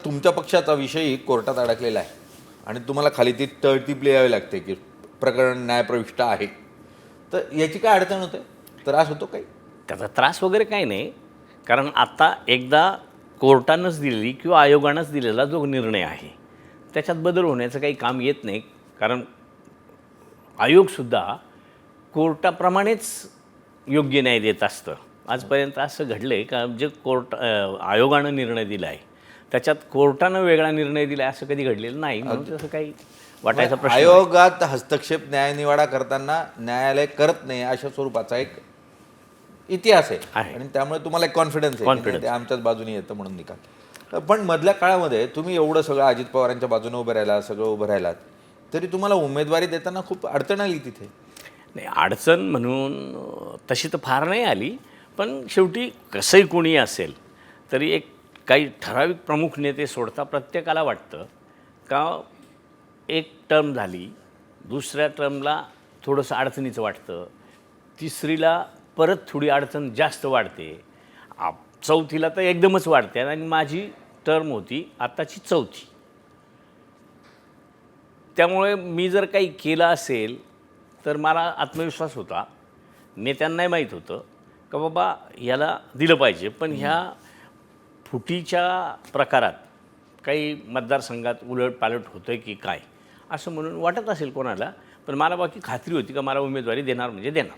तुमच्या पक्षाचा विषयही कोर्टात अडकलेला आहे आणि तुम्हाला खाली ती तळतीप लिहावी लागते की प्रकरण न्यायप्रविष्ट आहे, तर याची काय अडचण होते? त्रास होतो काही? त्याचा त्रास वगैरे काही नाही, कारण आता एकदा कोर्टानंच दिलेली किंवा आयोगानंच दिलेला जो निर्णय आहे त्याच्यात बदल होण्याचं काही काम येत नाही. कारण आयोगसुद्धा कोर्टाप्रमाणेच योग्य न्याय देत असतं. आजपर्यंत असं घडलं आहे का जे आयोगानं निर्णय दिला आहे त्याच्यात कोर्टानं वेगळा निर्णय दिला आहे असं कधी घडलेलं नाही. म्हणून तसं काही वाटायचा प्रश्न नाही. आयोगात हस्तक्षेप न्यायनिवाडा करताना न्यायालय करत नाही अशा स्वरूपाचा एक इतिहास आहे आणि त्यामुळे तुम्हाला एक कॉन्फिडन्स आहे की ते आमच्याच बाजूने येतं म्हणून निकाल. पण मधल्या काळामध्ये तुम्ही एवढं सगळं अजित पवारांच्या बाजूने उभं राहिला, सगळं उभं राहिलात, तरी तुम्हाला उमेदवारी देताना खूप अडचण आली तिथे? नाही, अडचण म्हणून तशी तर फार नाही आली, पण शेवटी कसंही कोणी असेल तरी एक काही ठराविक प्रमुख नेते सोडता प्रत्येकाला वाटतं का एक टर्म झाली, दुसऱ्या टर्मला थोडंसं अडचणीचं वाटतं, तिसरीला परत थोडी अडचण जास्त वाढते, चौथीला तर एकदमच वाढते. आणि माझी टर्म होती आत्ताची चौथी. त्यामुळे मी जर काही केलं असेल तर मला आत्मविश्वास होता, नेत्यांनाही माहीत होतं का बाबा याला दिलं पाहिजे. पण ह्या फुटीच्या प्रकारात काही मतदारसंघात उलटपालट होतं की काय असं म्हणून वाटत असेल कोणाला, पण मला बाकी खात्री होती का मला उमेदवारी देणार म्हणजे देणार.